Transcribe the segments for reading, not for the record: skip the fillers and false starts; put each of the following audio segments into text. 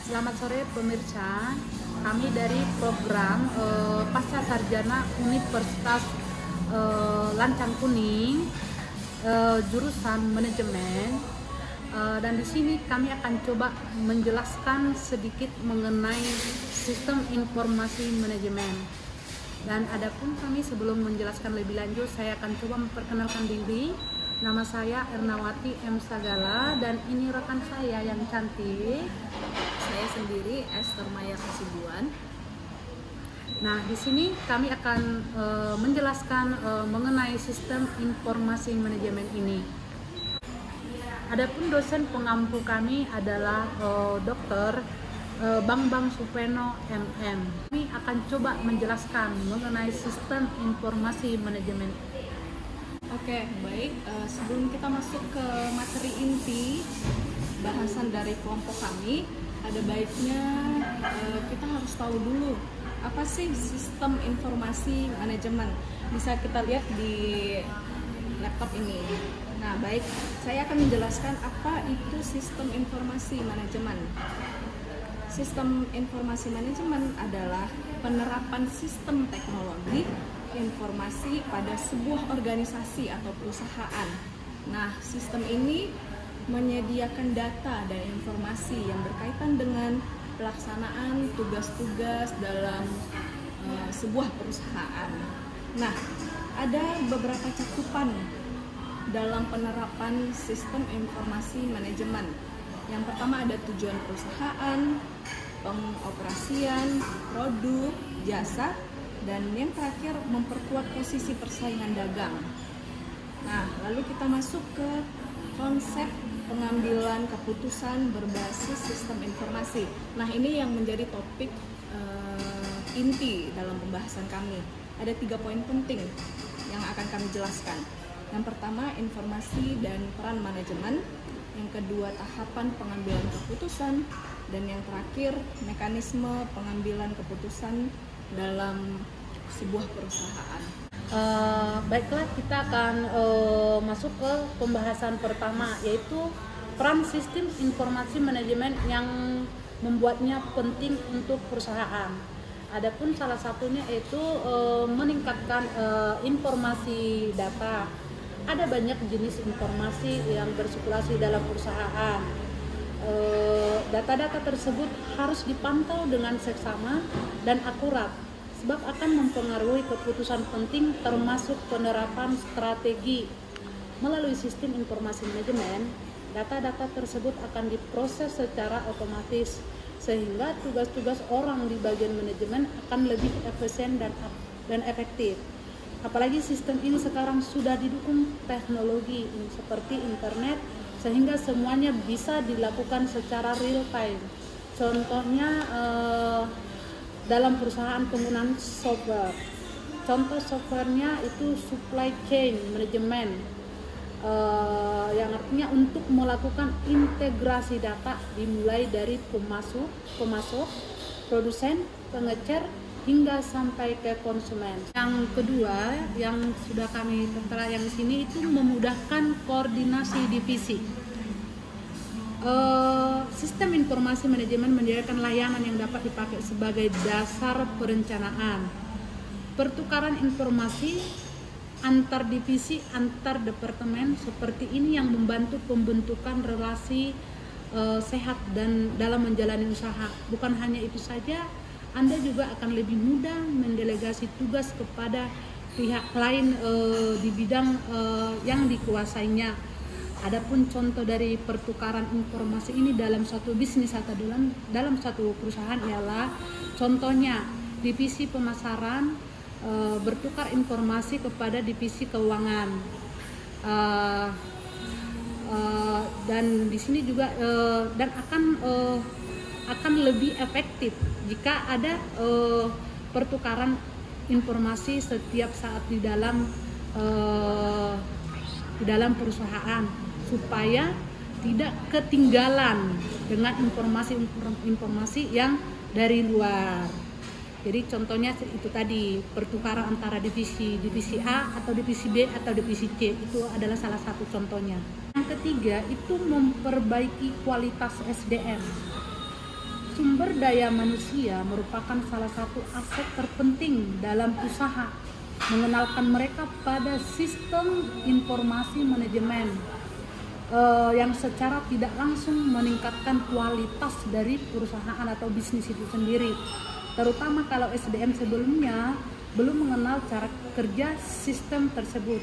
Selamat sore pemirsa, kami dari program Pasca Sarjana Universitas Lancang Kuning, jurusan manajemen. Dan di sini kami akan coba menjelaskan sedikit mengenai sistem informasi manajemen. Dan adapun kami sebelum menjelaskan lebih lanjut, saya akan coba memperkenalkan diri. Nama saya Ernawati M. Sagala dan ini rekan saya yang cantik. Saya sendiri Esther Maya Kasibuan. Nah, di sini kami akan menjelaskan mengenai sistem informasi manajemen ini. Adapun dosen pengampu kami adalah Dr. Bambang Supeno MM. Kami akan coba menjelaskan mengenai sistem informasi manajemen. Oke, baik. Sebelum kita masuk ke materi inti bahasan dari kelompok kami, ada baiknya kita harus tahu dulu apa sih sistem informasi manajemen. Bisa kita lihat di laptop ini. Nah, baik, saya akan menjelaskan apa itu sistem informasi manajemen. Sistem informasi manajemen adalah penerapan sistem teknologi informasi pada sebuah organisasi atau perusahaan. Nah, sistem ini menyediakan data dan informasi yang berkaitan dengan pelaksanaan tugas-tugas dalam sebuah perusahaan. Nah, ada beberapa cakupan dalam penerapan sistem informasi manajemen. Yang pertama ada tujuan perusahaan, pengoperasian, produk, jasa, dan yang terakhir memperkuat posisi persaingan dagang. Nah, lalu kita masuk ke konsep pengambilan keputusan berbasis sistem informasi. Nah, ini yang menjadi topik inti dalam pembahasan kami. Ada 3 poin penting yang akan kami jelaskan. Yang pertama, informasi dan peran manajemen. Yang kedua, tahapan pengambilan keputusan. Dan yang terakhir, mekanisme pengambilan keputusan dalam sebuah perusahaan. Baiklah, kita akan masuk ke pembahasan pertama, yaitu peran sistem informasi manajemen yang membuatnya penting untuk perusahaan. Adapun salah satunya yaitu meningkatkan informasi data. Ada banyak jenis informasi yang bersirkulasi dalam perusahaan. Data-data tersebut harus dipantau dengan seksama dan akurat, sebab akan mempengaruhi keputusan penting termasuk penerapan strategi. Melalui sistem informasi manajemen, data-data tersebut akan diproses secara otomatis, sehingga tugas-tugas orang di bagian manajemen akan lebih efisien dan efektif. Apalagi sistem ini sekarang sudah didukung teknologi seperti internet, sehingga semuanya bisa dilakukan secara real time. Contohnya dalam perusahaan penggunaan software. Contoh softwarenya itu supply chain management, yang artinya untuk melakukan integrasi data dimulai dari pemasok, produsen, pengecer, hingga sampai ke konsumen. Yang kedua, yang sudah kami tentara yang sini itu memudahkan koordinasi divisi. Sistem informasi manajemen menyediakan layanan yang dapat dipakai sebagai dasar perencanaan, pertukaran informasi antar divisi, antar departemen seperti ini yang membantu pembentukan relasi sehat dan dalam menjalani usaha. Bukan hanya itu saja, Anda juga akan lebih mudah mendelegasi tugas kepada pihak lain di bidang yang dikuasainya. Adapun contoh dari pertukaran informasi ini dalam suatu bisnis atau dalam suatu perusahaan ialah contohnya divisi pemasaran bertukar informasi kepada divisi keuangan, dan di sini juga dan akan lebih efektif jika ada pertukaran informasi setiap saat di dalam perusahaan, supaya tidak ketinggalan dengan informasi yang dari luar. Jadi contohnya itu tadi, pertukaran antara divisi A atau divisi B atau divisi C, itu adalah salah satu contohnya. Yang ketiga itu memperbaiki kualitas SDM. Sumber daya manusia merupakan salah satu aset terpenting dalam usaha. Mengenalkan mereka pada sistem informasi manajemen yang secara tidak langsung meningkatkan kualitas dari perusahaan atau bisnis itu sendiri. Terutama kalau SDM sebelumnya belum mengenal cara kerja sistem tersebut.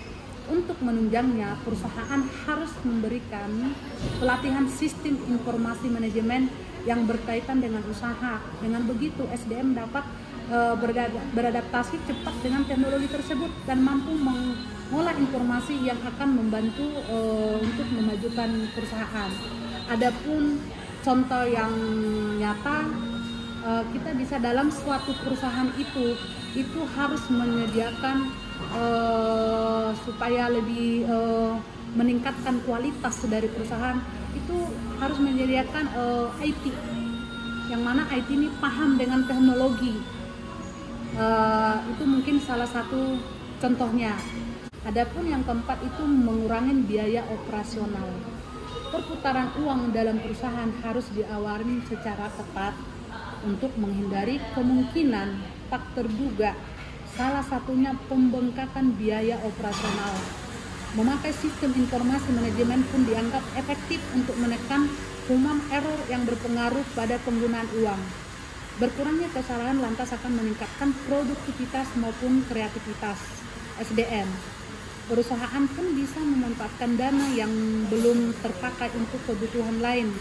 Untuk menunjangnya, perusahaan harus memberikan pelatihan sistem informasi manajemen yang berkaitan dengan usaha. Dengan begitu, SDM dapat beradaptasi cepat dengan teknologi tersebut dan mampu mengolah informasi yang akan membantu untuk memajukan perusahaan. Adapun contoh yang nyata, kita bisa dalam suatu perusahaan itu harus menyediakan supaya lebih meningkatkan kualitas dari perusahaan, itu harus menyediakan IT, yang mana IT ini paham dengan teknologi. Itu mungkin salah satu contohnya. Adapun yang keempat itu mengurangi biaya operasional. Perputaran uang dalam perusahaan harus diawali secara tepat untuk menghindari kemungkinan tak terduga. Salah satunya pembengkakan biaya operasional. Memakai sistem informasi manajemen pun dianggap efektif untuk menekan human error yang berpengaruh pada penggunaan uang. Berkurangnya kesalahan lantas akan meningkatkan produktivitas maupun kreativitas SDM. Perusahaan pun bisa memanfaatkan dana yang belum terpakai untuk kebutuhan lain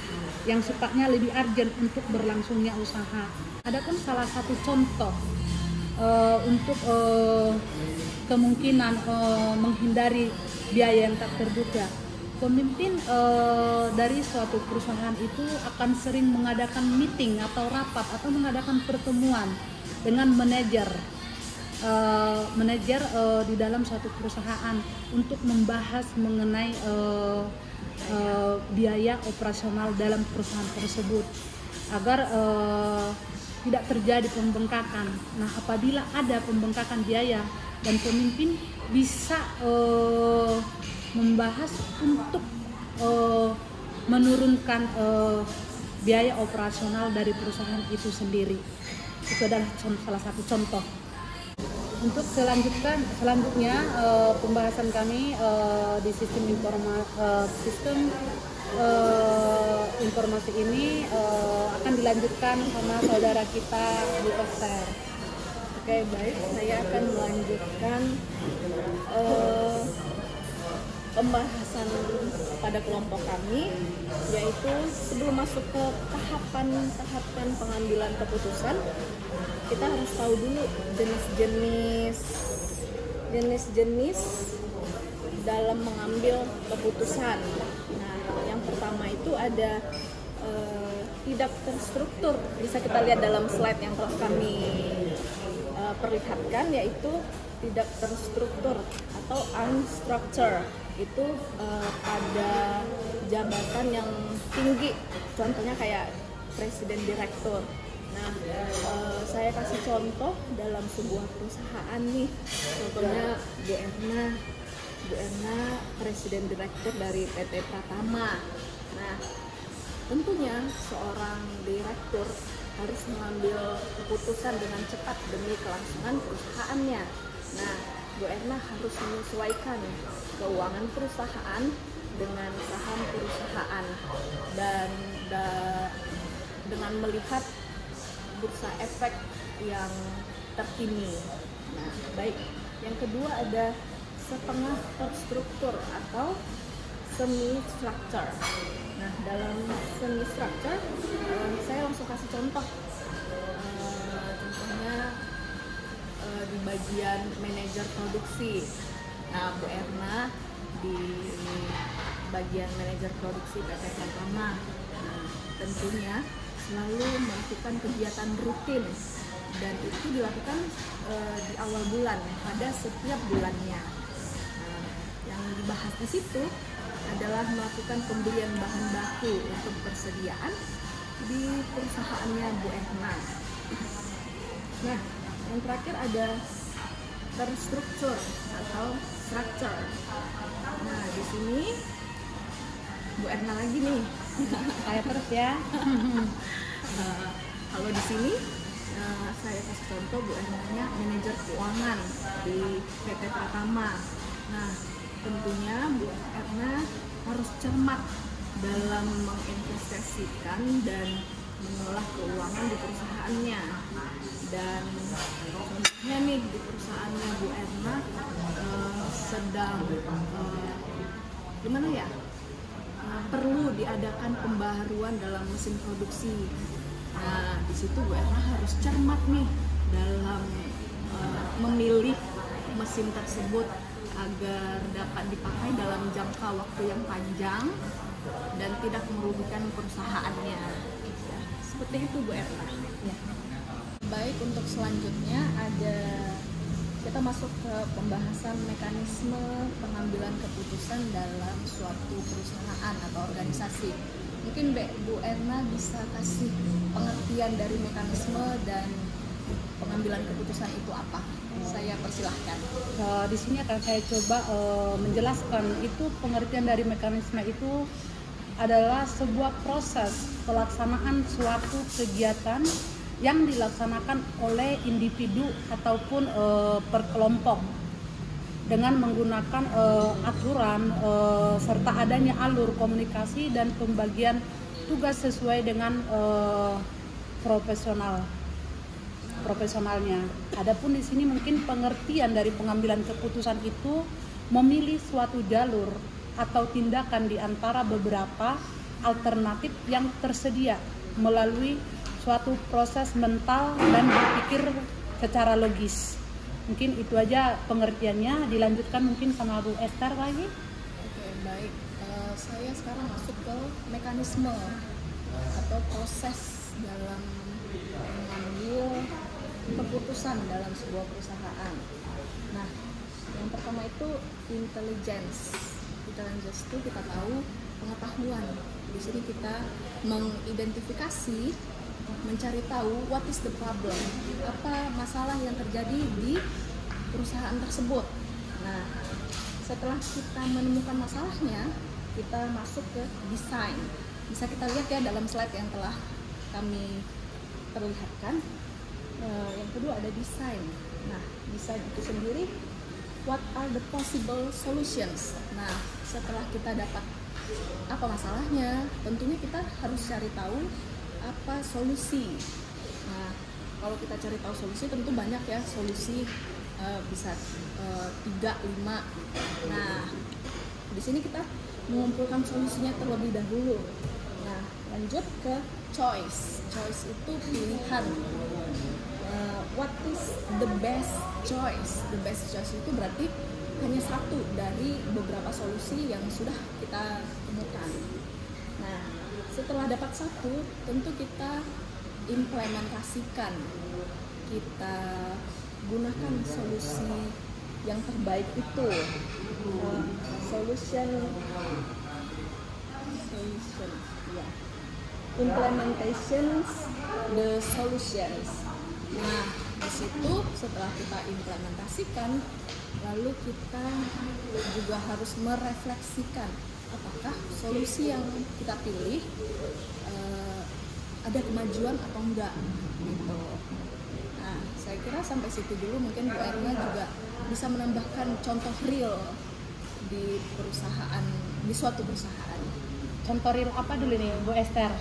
yang sifatnya lebih urgent untuk berlangsungnya usaha. Adapun salah satu contoh untuk kemungkinan menghindari biaya yang tak terduga, pemimpin dari suatu perusahaan itu akan sering mengadakan meeting atau rapat atau mengadakan pertemuan dengan manajer di dalam suatu perusahaan untuk membahas mengenai biaya operasional dalam perusahaan tersebut agar tidak terjadi pembengkakan. Nah, apabila ada pembengkakan biaya dan pemimpin bisa membahas untuk menurunkan biaya operasional dari perusahaan itu sendiri. Itu adalah salah satu contoh. Untuk selanjutnya pembahasan kami di sistem informasi ini akan dilanjutkan sama saudara kita Bu Esther. Oke, baik, saya akan melanjutkan pembahasan pada kelompok kami, yaitu sebelum masuk ke tahapan pengambilan keputusan, kita harus tahu dulu jenis-jenis dalam mengambil keputusan. Nah, yang pertama itu ada tidak terstruktur, bisa kita lihat dalam slide yang telah kami perlihatkan, yaitu tidak terstruktur atau unstructured. Itu pada jabatan yang tinggi, contohnya kayak presiden direktur. Nah, saya kasih contoh dalam sebuah perusahaan nih, contohnya Bu Erna presiden direktur dari PT Pratama. Nah, tentunya seorang direktur harus mengambil keputusan dengan cepat demi kelangsungan perusahaannya. Nah, Bu Erna harus menyesuaikan keuangan perusahaan dengan saham perusahaan dan dengan melihat bursa efek yang terkini. Nah, baik. Yang kedua ada setengah terstruktur atau semi structure. Nah, dalam semi structure saya langsung kasih contoh. Contohnya di bagian manajer produksi. Nah, Bu Erna di bagian manajer produksi PT Pratama. Nah, tentunya selalu melakukan kegiatan rutin dan itu dilakukan di awal bulan pada setiap bulannya. Nah, yang dibahas di situ adalah melakukan pembelian bahan baku untuk persediaan di perusahaannya Bu Erna. Nah, yang terakhir ada terstruktur atau structure. Nah, di sini Bu Erna lagi nih. Saya terus ya. sini saya kasih contoh Bu Erna manajer keuangan di PT Pratama. Nah, tentunya Bu Erna harus cermat dalam menginvestasikan dan mengelola keuangan di perusahaannya. Dan contohnya nih di perusahaannya Bu Erna sedang gimana ya, perlu diadakan pembaharuan dalam mesin produksi. Nah, di situ Bu Erna harus cermat nih dalam memilih mesin tersebut agar dapat dipakai dalam jangka waktu yang panjang dan tidak merugikan perusahaannya. Ya, seperti itu Bu Erna. Ya. Baik, untuk selanjutnya kita masuk ke pembahasan mekanisme pengambilan keputusan dalam suatu perusahaan atau organisasi. Mungkin Bu Erna bisa kasih pengertian dari mekanisme dan pengambilan keputusan itu apa? Saya persilahkan. Di sini akan saya coba menjelaskan itu pengertian dari mekanisme itu adalah sebuah proses pelaksanaan suatu kegiatan yang dilaksanakan oleh individu ataupun per kelompok dengan menggunakan aturan serta adanya alur komunikasi dan pembagian tugas sesuai dengan profesionalnya. Adapun di sini mungkin pengertian dari pengambilan keputusan itu memilih suatu jalur atau tindakan di antara beberapa alternatif yang tersedia melalui suatu proses mental dan berpikir secara logis. Mungkin itu aja pengertiannya, dilanjutkan mungkin sama Bu Esther lagi. Oke, baik. Saya sekarang masuk ke mekanisme atau proses dalam mengambil keputusan dalam sebuah perusahaan. Nah, yang pertama itu intelligence. Intelligence itu kita tahu pengetahuan. Di sini kita mengidentifikasi, mencari tahu what is the problem, apa masalah yang terjadi di perusahaan tersebut. Nah, setelah kita menemukan masalahnya, kita masuk ke desain. Bisa kita lihat ya dalam slide yang telah kami perlihatkan. Yang kedua ada desain. Nah, desain itu sendiri, what are the possible solutions. Nah, setelah kita dapat apa masalahnya, tentunya kita harus cari tahu apa solusi. Nah, kalau kita cari tahu solusi tentu banyak ya solusi, bisa 3, 5. Nah, di sini kita mengumpulkan solusinya terlebih dahulu. Nah, lanjut ke choice. Choice itu pilihan. What is the best choice? The best choice itu berarti hanya satu dari beberapa solusi yang sudah kita temukan. Nah, setelah dapat satu, tentu kita implementasikan. Kita gunakan solusi yang terbaik itu. Implementations the solutions. Nah, di situ setelah kita implementasikan, lalu kita juga harus merefleksikan apakah solusi yang kita pilih ada kemajuan atau enggak gitu. Nah, saya kira sampai situ dulu. Mungkin Bu Erna juga bisa menambahkan contoh real di perusahaan, di suatu perusahaan. Contoh real apa dulu nih Bu Esther?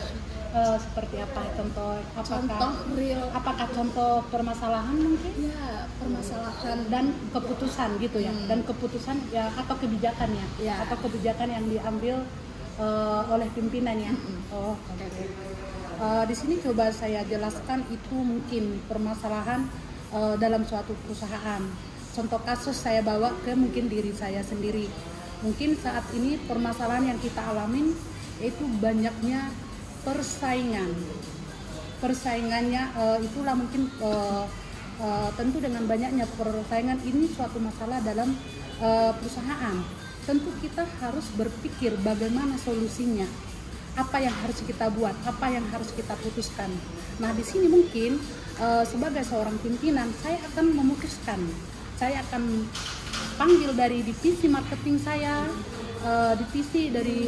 Seperti apa contoh? Contoh real. Apakah contoh permasalahan mungkin? Ya, permasalahan dan keputusan gitu ya. Dan keputusan ya atau kebijakan ya. Atau kebijakan yang diambil oleh pimpinannya. Oh, oke. Di sini coba saya jelaskan itu mungkin permasalahan dalam suatu perusahaan. Contoh kasus saya bawa ke mungkin diri saya sendiri. Mungkin saat ini permasalahan yang kita alamin yaitu banyaknya persaingannya, itulah mungkin tentu dengan banyaknya persaingan ini suatu masalah dalam perusahaan. Tentu kita harus berpikir bagaimana solusinya, apa yang harus kita buat, apa yang harus kita putuskan. Nah, di sini mungkin sebagai seorang pimpinan saya akan memutuskan, saya akan panggil dari divisi marketing saya, divisi dari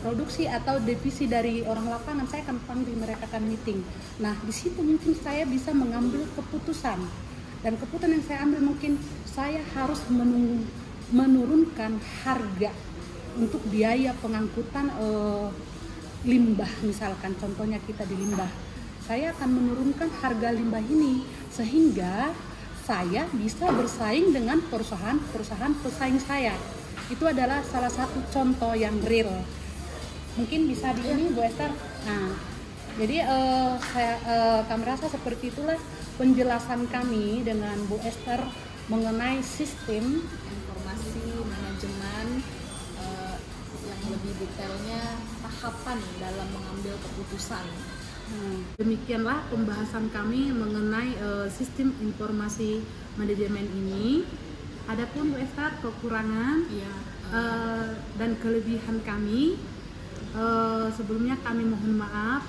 produksi atau divisi dari orang lapangan, saya akan panggil mereka, akan meeting. Nah, di situ mungkin saya bisa mengambil keputusan. Dan keputusan yang saya ambil mungkin saya harus menurunkan harga untuk biaya pengangkutan limbah, misalkan contohnya kita di limbah. Saya akan menurunkan harga limbah ini sehingga saya bisa bersaing dengan perusahaan pesaing saya. Itu adalah salah satu contoh yang real. Mungkin bisa di ini Bu Esther. Nah, jadi kami rasa seperti itulah penjelasan kami dengan Bu Esther mengenai sistem informasi manajemen, yang lebih detailnya tahapan dalam mengambil keputusan. Demikianlah pembahasan kami mengenai sistem informasi manajemen ini. Adapun Bu Esther kekurangan dan kelebihan kami, sebelumnya kami mohon maaf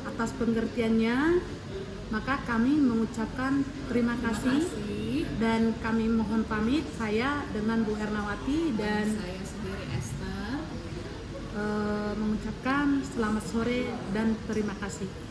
atas pengertiannya. Maka kami mengucapkan terima kasih dan kami mohon pamit, saya dengan Bu Ernawati dan saya sendiri Esther, mengucapkan selamat sore dan terima kasih.